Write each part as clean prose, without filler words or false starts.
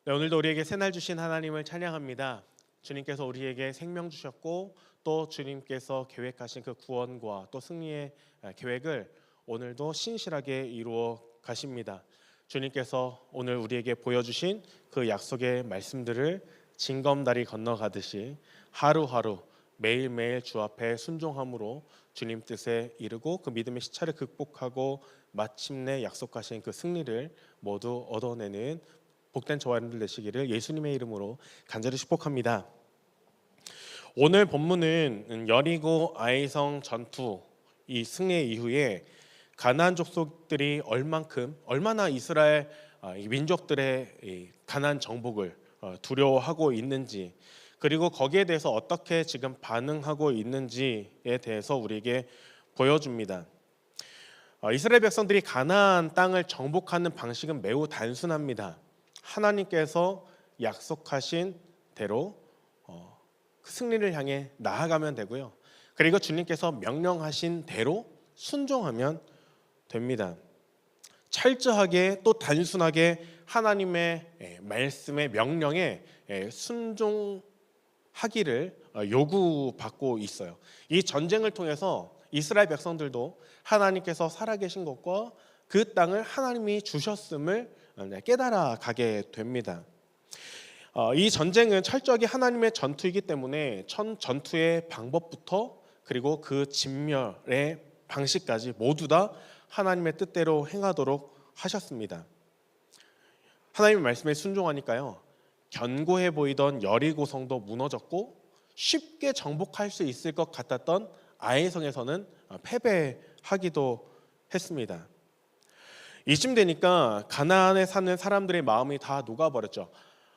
네, 오늘도 우리에게 새날 주신 하나님을 찬양합니다. 주님께서 우리에게 생명 주셨고 또 주님께서 계획하신 그 구원과 또 승리의 계획을 오늘도 신실하게 이루어 가십니다. 주님께서 오늘 우리에게 보여주신 그 약속의 말씀들을 징검다리 건너가듯이 하루하루 매일매일 주 앞에 순종함으로 주님 뜻에 이르고 그 믿음의 시차를 극복하고 마침내 약속하신 그 승리를 모두 얻어내는 복된 저와 여러분들 되시기를 예수님의 이름으로 간절히 축복합니다. 오늘 본문은 여리고 아이성 전투 이 승리 이후에 가나안 족속들이 얼마나 이스라엘 이 민족들의 이 가나안 정복을 두려워하고 있는지, 그리고 거기에 대해서 어떻게 지금 반응하고 있는지에 대해서 우리에게 보여줍니다. 이스라엘 백성들이 가나안 땅을 정복하는 방식은 매우 단순합니다. 하나님께서 약속하신 대로 그 승리를 향해 나아가면 되고요. 그리고 주님께서 명령하신 대로 순종하면 됩니다. 철저하게 또 단순하게 하나님의 말씀의 명령에 순종하기를 요구받고 있어요. 이 전쟁을 통해서 이스라엘 백성들도 하나님께서 살아계신 것과 그 땅을 하나님이 주셨음을 깨달아 가게 됩니다. 이 전쟁은 철저하게 하나님의 전투이기 때문에 전투의 방법부터 그리고 그 진멸의 방식까지 모두 다 하나님의 뜻대로 행하도록 하셨습니다. 하나님의 말씀에 순종하니까요, 견고해 보이던 여리고성도 무너졌고 쉽게 정복할 수 있을 것 같았던 아이성에서는 패배하기도 했습니다. 이쯤 되니까 가나안에 사는 사람들의 마음이 다 녹아버렸죠.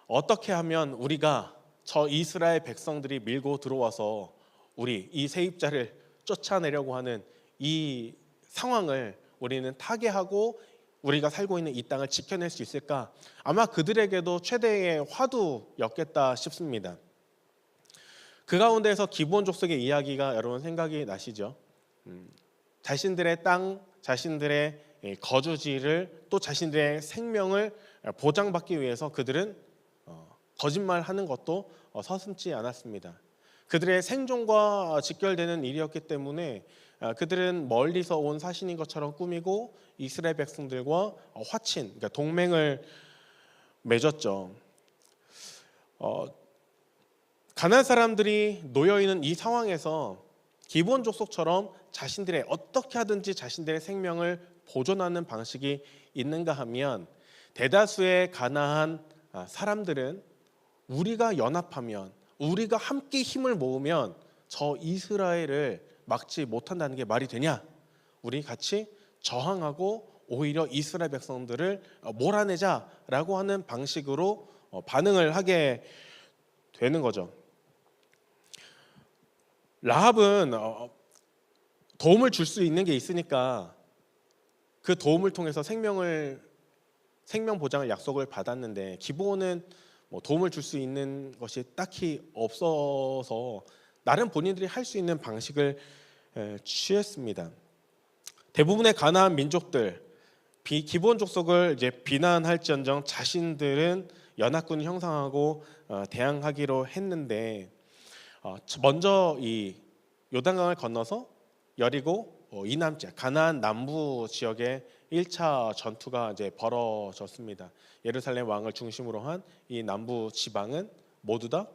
어떻게 하면 우리가 저 이스라엘 백성들이 밀고 들어와서 우리 이 세입자를 쫓아내려고 하는 이 상황을 우리는 타개하고 우리가 살고 있는 이 땅을 지켜낼 수 있을까? 아마 그들에게도 최대의 화두였겠다 싶습니다. 그 가운데서 기브온 족속의 이야기가 여러분 생각이 나시죠? 자신들의 땅, 자신들의 거주지를 또 자신들의 생명을 보장받기 위해서 그들은 거짓말하는 것도 서슴지 않았습니다. 그들의 생존과 직결되는 일이었기 때문에 그들은 멀리서 온 사신인 것처럼 꾸미고 이스라엘 백성들과 화친, 그러니까 동맹을 맺었죠. 가나안 사람들이 놓여 있는 이 상황에서 기브온 족속처럼 자신들의 어떻게 하든지 자신들의 생명을 보존하는 방식이 있는가 하면 대다수의 가나안 사람들은 우리가 연합하면, 우리가 함께 힘을 모으면 저 이스라엘을 막지 못한다는 게 말이 되냐? 우리 같이 저항하고 오히려 이스라엘 백성들을 몰아내자라고 하는 방식으로 반응을 하게 되는 거죠. 라합은 도움을 줄 수 있는 게 있으니까 그 도움을 통해서 생명 보장을 약속을 받았는데 기브온은 도움을 줄 수 있는 것이 딱히 없어서 나름 본인들이 할 수 있는 방식을 취했습니다. 대부분의 가나안 민족들 기브온 족속을 이제 비난할지언정 자신들은 연합군을 형성하고 대항하기로 했는데 먼저 이 요단강을 건너서 여리고 이남지 가나안 남부 지역에 1차 전투가 이제 벌어졌습니다. 예루살렘 왕을 중심으로 한 이 남부 지방은 모두 다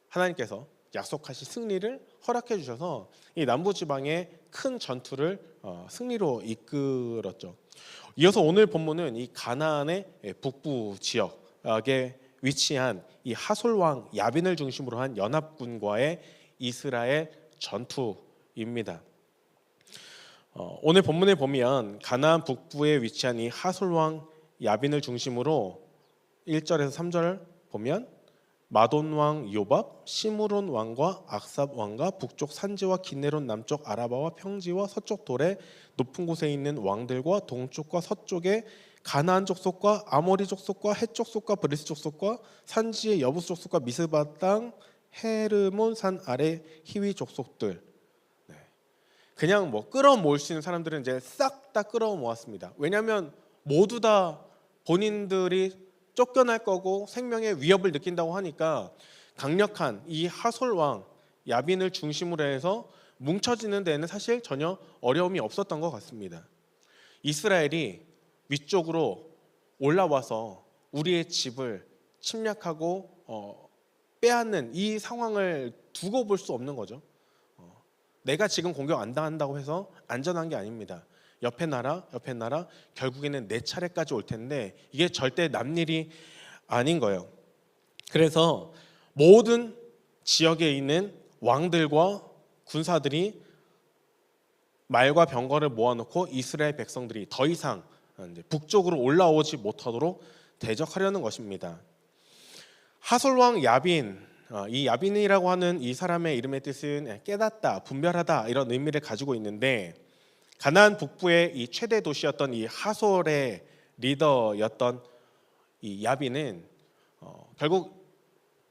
하나님께서 약속하신 승리를 허락해 주셔서 이 남부 지방의 큰 전투를 승리로 이끌었죠. 이어서 오늘 본문은 이 가나안의 북부 지역에 위치한 이 하솔 왕 야빈을 중심으로 한 연합군과의 이스라엘 전투입니다. 오늘 본문에 보면 가나안 북부에 위치한 이 하솔 왕 야빈을 중심으로 1절에서 3절 보면 마돈 왕 요밥, 시므론 왕과 악삽 왕과 북쪽 산지와 기네론 남쪽 아라바와 평지와 서쪽 돌의 높은 곳에 있는 왕들과 동쪽과 서쪽의 가나안 족속과 아모리 족속과 헷 족속과 브리스 족속과 산지의 여부스 족속과 미스바 땅 헤르몬 산 아래 히위 족속들. 그냥 끌어모을 수 있는 사람들은 이제 싹 다 끌어모았습니다. 왜냐하면 모두 다 본인들이 쫓겨날 거고 생명의 위협을 느낀다고 하니까 강력한 이 하솔 왕 야빈을 중심으로 해서 뭉쳐지는 데에는 사실 전혀 어려움이 없었던 것 같습니다. 이스라엘이 위쪽으로 올라와서 우리의 집을 침략하고 빼앗는 이 상황을 두고 볼 수 없는 거죠. 내가 지금 공격 안 당한다고 해서 안전한 게 아닙니다. 옆에 나라 결국에는 내 차례까지 올 텐데 이게 절대 남일이 아닌 거예요. 그래서 모든 지역에 있는 왕들과 군사들이 말과 병거를 모아놓고 이스라엘 백성들이 더 이상 북쪽으로 올라오지 못하도록 대적하려는 것입니다. 하솔왕 야빈, 이 야빈이라고 하는 이 사람의 이름의 뜻은 깨닫다, 분별하다 이런 의미를 가지고 있는데 가나안 북부의 이 최대 도시였던 이 하솔의 리더였던 이 야빈은 결국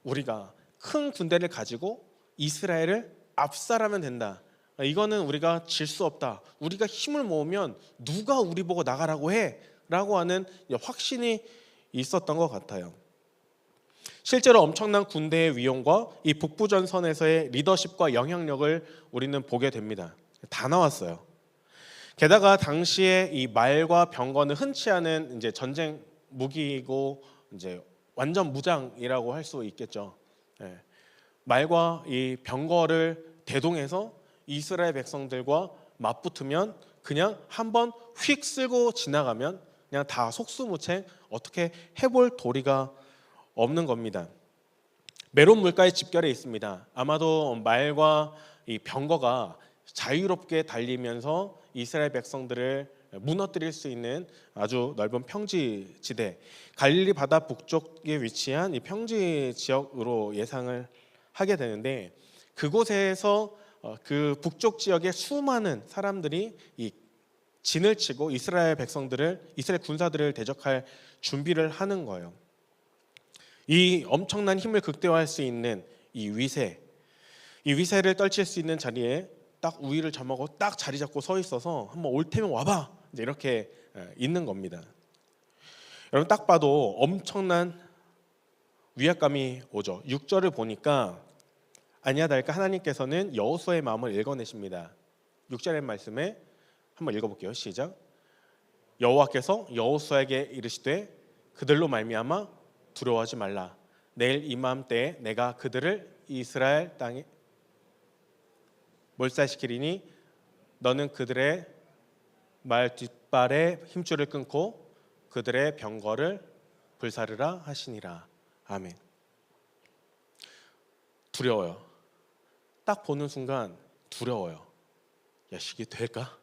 우리가 큰 군대를 가지고 이스라엘을 압살하면 된다. 이거는 우리가 질 수 없다. 우리가 힘을 모으면 누가 우리 보고 나가라고 해? 라고 하는 확신이 있었던 것 같아요. 실제로 엄청난 군대의 위용과 이 북부전선에서의 리더십과 영향력을 우리는 보게 됩니다. 다 나왔어요. 게다가 당시에 이 말과 병거는 흔치 않은 이제 전쟁 무기이고 이제 완전 무장이라고 할 수 있겠죠. 말과 이 병거를 대동해서 이스라엘 백성들과 맞붙으면 그냥 한번 휙 쓸고 지나가면 그냥 다 속수무책 어떻게 해볼 도리가 없는 겁니다. 메론 물가의 집결에 있습니다. 아마도 말과 이 병거가 자유롭게 달리면서 이스라엘 백성들을 무너뜨릴 수 있는 아주 넓은 평지 지대, 갈릴리 바다 북쪽에 위치한 이 평지 지역으로 예상을 하게 되는데 그곳에서 그 북쪽 지역의 수많은 사람들이 이 진을 치고 이스라엘 군사들을 대적할 준비를 하는 거예요. 이 엄청난 힘을 극대화할 수 있는 이 위세를 떨칠 수 있는 자리에 딱 우위를 점하고 딱 자리 잡고 서 있어서 한번 올 테면 와봐 이제 이렇게 있는 겁니다. 여러분 딱 봐도 엄청난 위압감이 오죠. 6절을 보니까 아니야 다를까 하나님께서는 여호수아의 마음을 읽어내십니다. 6절의 말씀에 한번 읽어볼게요. 시작. 여호와께서 여호수아에게 이르시되 그들로 말미암아 두려워하지 말라. 내일 이맘때에 내가 그들을 이스라엘 땅에 몰살시키리니 너는 그들의 말 뒷발에 힘줄을 끊고 그들의 병거를 불사르라 하시니라. 아멘. 두려워요. 딱 보는 순간 두려워요. 야, 이게 될까?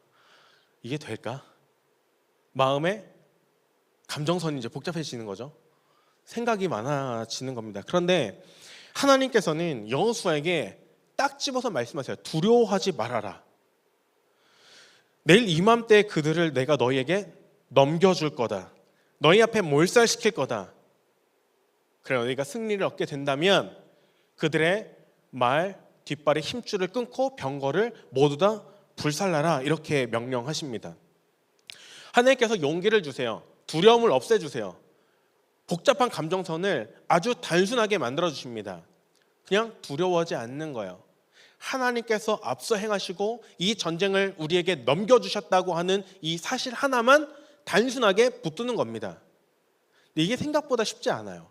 이게 될까? 마음에 감정선이 이제 복잡해지는 거죠. 생각이 많아지는 겁니다. 그런데 하나님께서는 여호수아에게 딱 집어서 말씀하세요. 두려워하지 말아라. 내일 이맘때 그들을 내가 너희에게 넘겨줄 거다. 너희 앞에 몰살시킬 거다. 그래 너희가 승리를 얻게 된다면 그들의 말 뒷발의 힘줄을 끊고 병거를 모두 다 불살라라 이렇게 명령하십니다. 하나님께서 용기를 주세요. 두려움을 없애주세요. 복잡한 감정선을 아주 단순하게 만들어 주십니다. 그냥 두려워하지 않는 거예요. 하나님께서 앞서 행하시고 이 전쟁을 우리에게 넘겨주셨다고 하는 이 사실 하나만 단순하게 붙드는 겁니다. 근데 이게 생각보다 쉽지 않아요.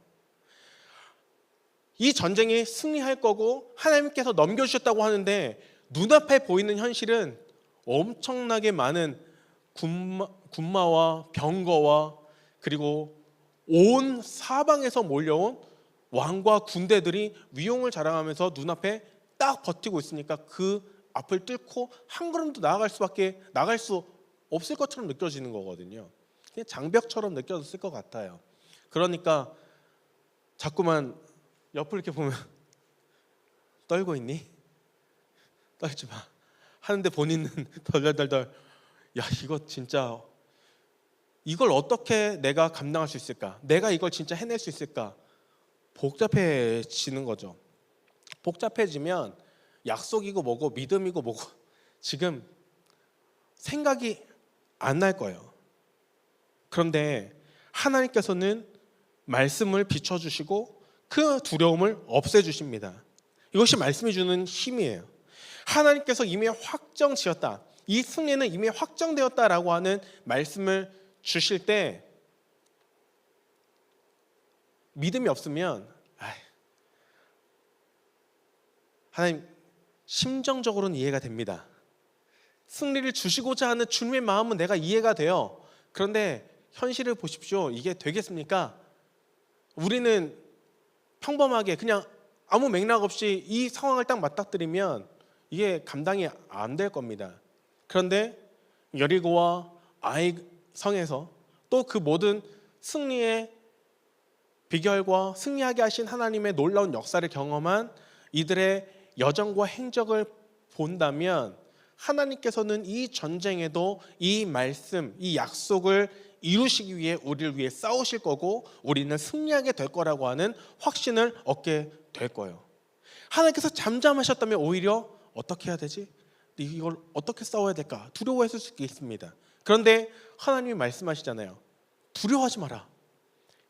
이 전쟁이 승리할 거고 하나님께서 넘겨주셨다고 하는데 눈앞에 보이는 현실은 엄청나게 많은 군마와 병거와 그리고 온 사방에서 몰려온 왕과 군대들이 위용을 자랑하면서 눈앞에 딱 버티고 있으니까 그 앞을 뚫고 한 걸음도 나갈 수 없을 것처럼 느껴지는 거거든요. 그냥 장벽처럼 느껴졌을 것 같아요. 그러니까 자꾸만 옆을 이렇게 보면 떨고 있니? 떨지 마 하는데 본인은 덜덜덜덜 야 이거 진짜 이걸 어떻게 내가 감당할 수 있을까? 내가 이걸 진짜 해낼 수 있을까? 복잡해지는 거죠. 복잡해지면 약속이고 뭐고 믿음이고 뭐고 지금 생각이 안 날 거예요. 그런데 하나님께서는 말씀을 비춰주시고 그 두려움을 없애주십니다. 이것이 말씀이 주는 힘이에요. 하나님께서 이미 확정지었다, 이 승리는 이미 확정되었다라고 하는 말씀을 주실 때 믿음이 없으면 하나님, 심정적으로는 이해가 됩니다. 승리를 주시고자 하는 주님의 마음은 내가 이해가 돼요. 그런데 현실을 보십시오. 이게 되겠습니까? 우리는 평범하게 그냥 아무 맥락 없이 이 상황을 딱 맞닥뜨리면 이게 감당이 안 될 겁니다. 그런데 여리고와 아이 성에서 또 그 모든 승리의 비결과 승리하게 하신 하나님의 놀라운 역사를 경험한 이들의 여정과 행적을 본다면 하나님께서는 이 전쟁에도 이 말씀, 이 약속을 이루시기 위해 우리를 위해 싸우실 거고 우리는 승리하게 될 거라고 하는 확신을 얻게 될 거예요. 하나님께서 잠잠하셨다면 오히려 어떻게 해야 되지? 이걸 어떻게 싸워야 될까? 두려워했을 수 있습니다. 그런데 하나님이 말씀하시잖아요. 두려워하지 마라.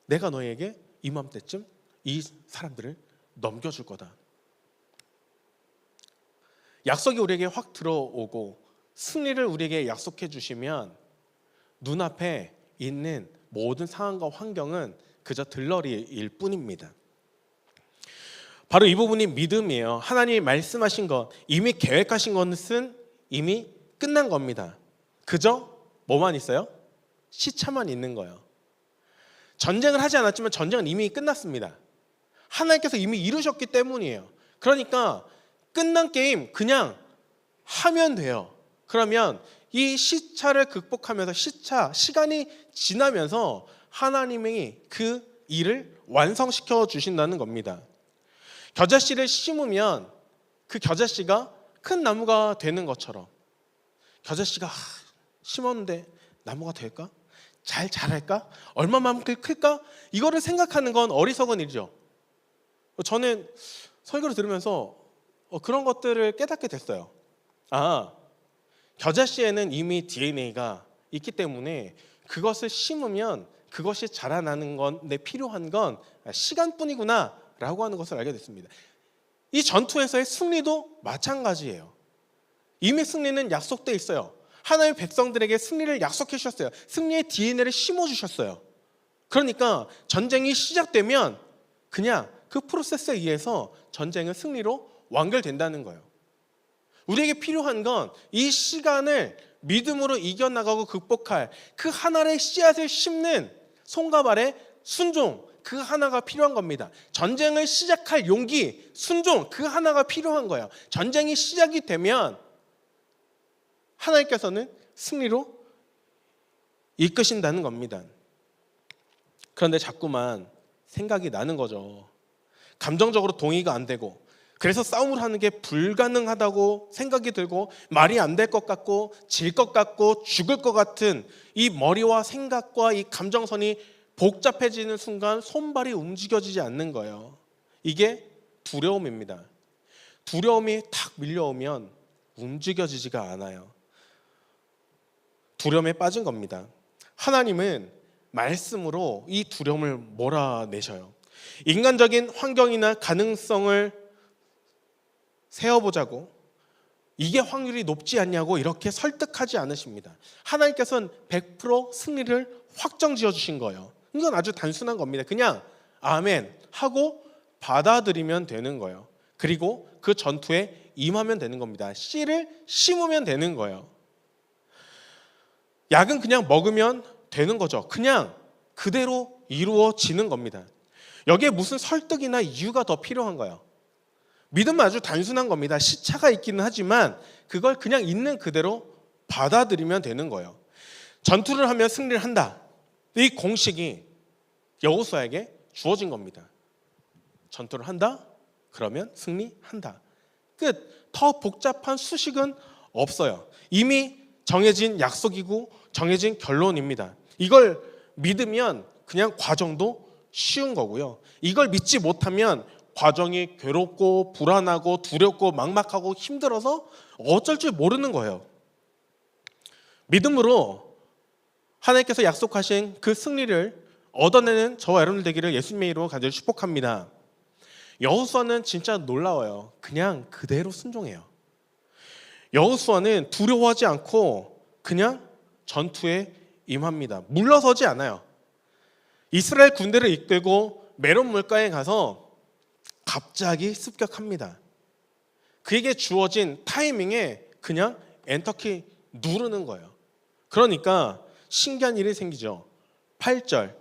내가 너에게 이맘때쯤 이 사람들을 넘겨줄 거다. 약속이 우리에게 확 들어오고 승리를 우리에게 약속해 주시면 눈앞에 있는 모든 상황과 환경은 그저 들러리일 뿐입니다. 바로 이 부분이 믿음이에요. 하나님이 말씀하신 것, 이미 계획하신 것은 이미 끝난 겁니다. 그저 뭐만 있어요? 시차만 있는 거예요. 전쟁을 하지 않았지만 전쟁은 이미 끝났습니다. 하나님께서 이미 이루셨기 때문이에요. 그러니까 끝난 게임 그냥 하면 돼요. 그러면 이 시차를 극복하면서 시간이 지나면서 하나님이 그 일을 완성시켜 주신다는 겁니다. 겨자씨를 심으면 그 겨자씨가 큰 나무가 되는 것처럼 겨자씨가 심었는데 나무가 될까? 잘 자랄까? 얼마만큼 클까? 이거를 생각하는 건 어리석은 일이죠. 저는 설교를 들으면서 그런 것들을 깨닫게 됐어요. 겨자씨에는 이미 DNA가 있기 때문에 그것을 심으면 그것이 자라나는 건데 필요한 건 시간뿐이구나 라고 하는 것을 알게 됐습니다. 이 전투에서의 승리도 마찬가지예요. 이미 승리는 약속되어 있어요. 하나님의 백성들에게 승리를 약속해 주셨어요. 승리의 DNA를 심어주셨어요. 그러니까 전쟁이 시작되면 그냥 그 프로세스에 의해서 전쟁은 승리로 완결된다는 거예요. 우리에게 필요한 건 이 시간을 믿음으로 이겨나가고 극복할 그 하나의 씨앗을 심는 손과 발의 순종, 그 하나가 필요한 겁니다. 전쟁을 시작할 용기, 순종, 그 하나가 필요한 거예요. 전쟁이 시작이 되면 하나님께서는 승리로 이끄신다는 겁니다. 그런데 자꾸만 생각이 나는 거죠. 감정적으로 동의가 안 되고 그래서 싸움을 하는 게 불가능하다고 생각이 들고 말이 안 될 것 같고 질 것 같고 죽을 것 같은 이 머리와 생각과 이 감정선이 복잡해지는 순간 손발이 움직여지지 않는 거예요. 이게 두려움입니다. 두려움이 탁 밀려오면 움직여지지가 않아요. 두려움에 빠진 겁니다. 하나님은 말씀으로 이 두려움을 몰아내셔요. 인간적인 환경이나 가능성을 세어보자고 이게 확률이 높지 않냐고 이렇게 설득하지 않으십니다. 하나님께서는 100% 승리를 확정지어 주신 거예요. 이건 아주 단순한 겁니다. 그냥 아멘 하고 받아들이면 되는 거예요. 그리고 그 전투에 임하면 되는 겁니다. 씨를 심으면 되는 거예요. 약은 그냥 먹으면 되는 거죠. 그냥 그대로 이루어지는 겁니다. 여기에 무슨 설득이나 이유가 더 필요한 거예요. 믿음은 아주 단순한 겁니다. 시차가 있기는 하지만 그걸 그냥 있는 그대로 받아들이면 되는 거예요. 전투를 하면 승리를 한다. 이 공식이 여호수아에게 주어진 겁니다. 전투를 한다? 그러면 승리한다. 끝. 더 복잡한 수식은 없어요. 이미 정해진 약속이고 정해진 결론입니다. 이걸 믿으면 그냥 과정도 쉬운 거고요. 이걸 믿지 못하면 과정이 괴롭고 불안하고 두렵고 막막하고 힘들어서 어쩔 줄 모르는 거예요. 믿음으로 하나님께서 약속하신 그 승리를 얻어내는 저와 여러분들 되기를 예수님의 이름으로 간절히 축복합니다. 여호수아는 진짜 놀라워요. 그냥 그대로 순종해요. 여호수아는 두려워하지 않고 그냥 전투에 임합니다. 물러서지 않아요. 이스라엘 군대를 이끌고 메론 물가에 가서 갑자기 습격합니다. 그에게 주어진 타이밍에 그냥 엔터키 누르는 거예요. 그러니까 신기한 일이 생기죠. 8절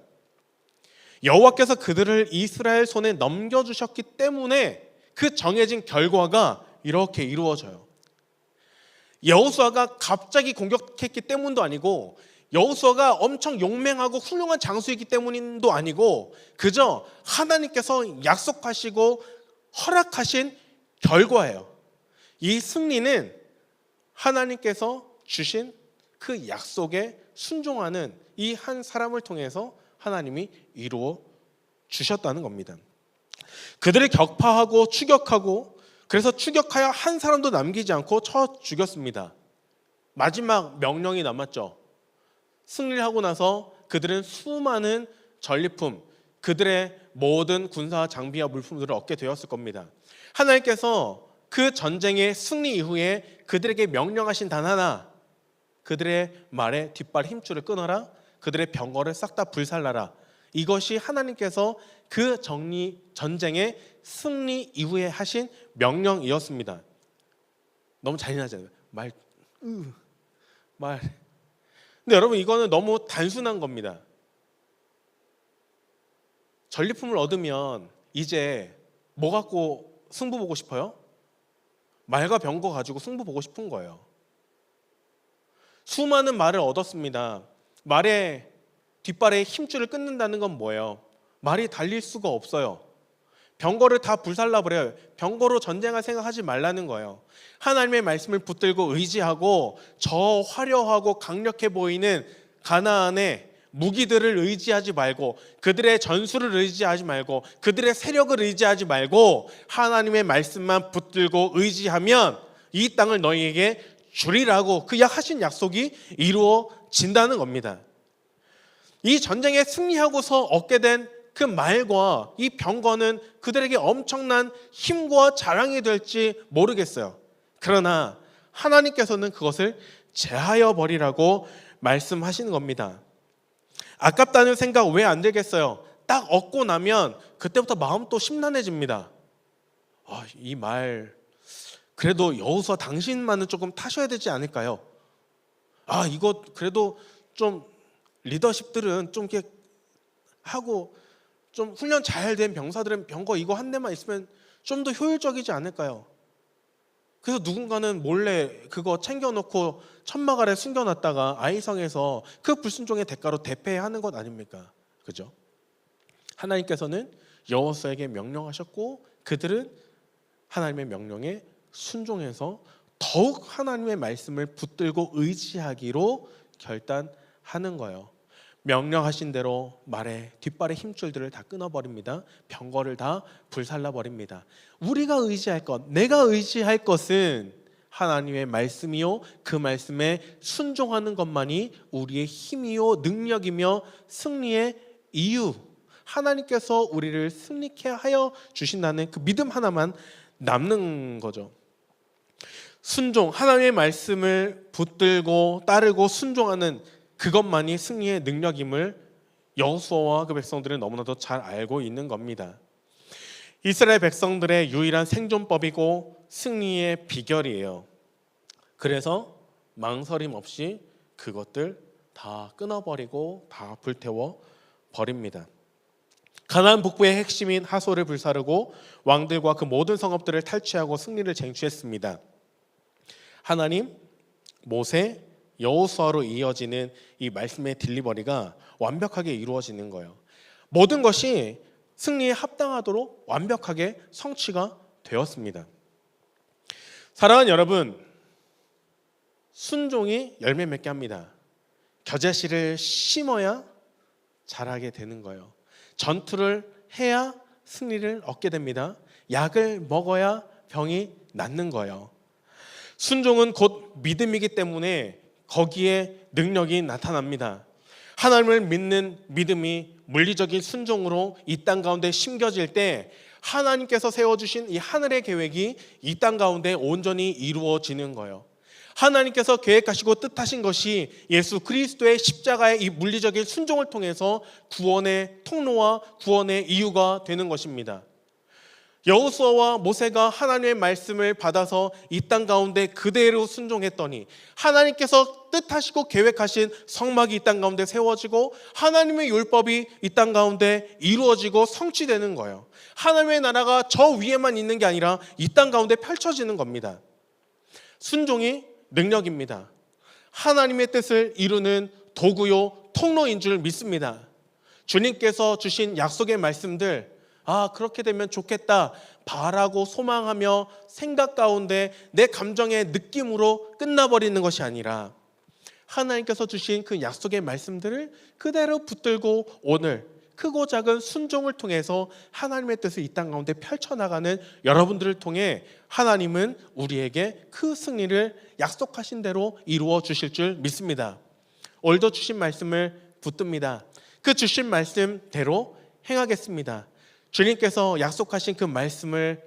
여호와께서 그들을 이스라엘 손에 넘겨주셨기 때문에 그 정해진 결과가 이렇게 이루어져요. 여호수아가 갑자기 공격했기 때문도 아니고 여호수아가 엄청 용맹하고 훌륭한 장수이기 때문도 아니고 그저 하나님께서 약속하시고 허락하신 결과예요. 이 승리는 하나님께서 주신 그 약속에 순종하는 이 한 사람을 통해서 하나님이 이루어 주셨다는 겁니다. 그들을 격파하고 추격하고 그래서 추격하여 한 사람도 남기지 않고 쳐 죽였습니다. 마지막 명령이 남았죠. 승리를 하고 나서 그들은 수많은 전리품, 그들의 모든 군사 장비와 물품들을 얻게 되었을 겁니다. 하나님께서 그 전쟁의 승리 이후에 그들에게 명령하신 단 하나, 그들의 말에 뒷발 힘줄을 끊어라, 그들의 병거를 싹 다 불살라라. 이것이 하나님께서 그 전쟁의 승리 이후에 하신 명령이었습니다. 너무 잔인하잖아요. 말. 근데 여러분 이거는 너무 단순한 겁니다. 전리품을 얻으면 이제 뭐 갖고 승부 보고 싶어요? 말과 병거 가지고 승부 보고 싶은 거예요. 수많은 말을 얻었습니다. 말의 뒷발에 힘줄을 끊는다는 건 뭐예요? 말이 달릴 수가 없어요. 병거를 다 불살라버려요. 병거로 전쟁할 생각하지 말라는 거예요. 하나님의 말씀을 붙들고 의지하고 저 화려하고 강력해 보이는 가나안의 무기들을 의지하지 말고 그들의 전술을 의지하지 말고 그들의 세력을 의지하지 말고 하나님의 말씀만 붙들고 의지하면 이 땅을 너희에게 주리라고 그 하신 약속이 이루어진다는 겁니다. 이 전쟁에 승리하고서 얻게 된 그 말과 이 병거는 그들에게 엄청난 힘과 자랑이 될지 모르겠어요. 그러나 하나님께서는 그것을 제하여 버리라고 말씀하시는 겁니다. 아깝다는 생각 왜 안 들겠어요? 딱 얻고 나면 그때부터 마음 또 심란해집니다. 이 말 그래도 여호수아 당신만은 조금 타셔야 되지 않을까요? 이거 그래도 좀 리더십들은 좀 이렇게 하고 좀 훈련 잘 된 병사들은 병거 이거 한 대만 있으면 좀 더 효율적이지 않을까요? 그래서 누군가는 몰래 그거 챙겨놓고 천막 아래 숨겨놨다가 아이성에서 그 불순종의 대가로 대패하는 것 아닙니까? 그죠? 하나님께서는 여호수아에게 명령하셨고 그들은 하나님의 명령에 순종해서 더욱 하나님의 말씀을 붙들고 의지하기로 결단하는 거예요. 명령하신 대로 말에 뒷발의 힘줄들을 다 끊어버립니다. 병거를 다 불살라버립니다. 우리가 의지할 것, 내가 의지할 것은 하나님의 말씀이요 그 말씀에 순종하는 것만이 우리의 힘이요 능력이며 승리의 이유, 하나님께서 우리를 승리케 하여 주신다는 그 믿음 하나만 남는 거죠. 순종, 하나님의 말씀을 붙들고 따르고 순종하는 그것만이 승리의 능력임을 여호수아와 그 백성들은 너무나도 잘 알고 있는 겁니다. 이스라엘 백성들의 유일한 생존법이고 승리의 비결이에요. 그래서 망설임 없이 그것들 다 끊어버리고 다 불태워 버립니다. 가나안 북부의 핵심인 하솔을 불사르고 왕들과 그 모든 성읍들을 탈취하고 승리를 쟁취했습니다. 하나님, 모세, 여호수아로 이어지는 이 말씀의 딜리버리가 완벽하게 이루어지는 거예요. 모든 것이 승리에 합당하도록 완벽하게 성취가 되었습니다. 사랑하는 여러분, 순종이 열매 맺게 합니다. 겨자씨를 심어야 자라게 되는 거예요. 전투를 해야 승리를 얻게 됩니다. 약을 먹어야 병이 낫는 거예요. 순종은 곧 믿음이기 때문에 거기에 능력이 나타납니다. 하나님을 믿는 믿음이 물리적인 순종으로 이 땅 가운데 심겨질 때 하나님께서 세워주신 이 하늘의 계획이 이 땅 가운데 온전히 이루어지는 거예요. 하나님께서 계획하시고 뜻하신 것이 예수 그리스도의 십자가의 이 물리적인 순종을 통해서 구원의 통로와 구원의 이유가 되는 것입니다. 여호수아와 모세가 하나님의 말씀을 받아서 이 땅 가운데 그대로 순종했더니 하나님께서 뜻하시고 계획하신 성막이 이 땅 가운데 세워지고 하나님의 율법이 이 땅 가운데 이루어지고 성취되는 거예요. 하나님의 나라가 저 위에만 있는 게 아니라 이 땅 가운데 펼쳐지는 겁니다. 순종이 능력입니다. 하나님의 뜻을 이루는 도구요 통로인 줄 믿습니다. 주님께서 주신 약속의 말씀들, 그렇게 되면 좋겠다 바라고 소망하며 생각 가운데 내 감정의 느낌으로 끝나버리는 것이 아니라 하나님께서 주신 그 약속의 말씀들을 그대로 붙들고 오늘 크고 작은 순종을 통해서 하나님의 뜻을 이 땅 가운데 펼쳐나가는 여러분들을 통해 하나님은 우리에게 그 승리를 약속하신 대로 이루어 주실 줄 믿습니다. 오늘도 주신 말씀을 붙듭니다. 그 주신 말씀대로 행하겠습니다. 주님께서 약속하신 그 말씀을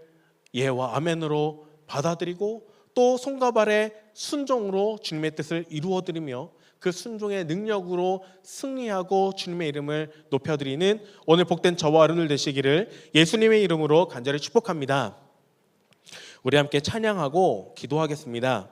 예와 아멘으로 받아들이고 또 손과 발의 순종으로 주님의 뜻을 이루어드리며 그 순종의 능력으로 승리하고 주님의 이름을 높여드리는 오늘 복된 저와 여러분들 되시기를 예수님의 이름으로 간절히 축복합니다. 우리 함께 찬양하고 기도하겠습니다.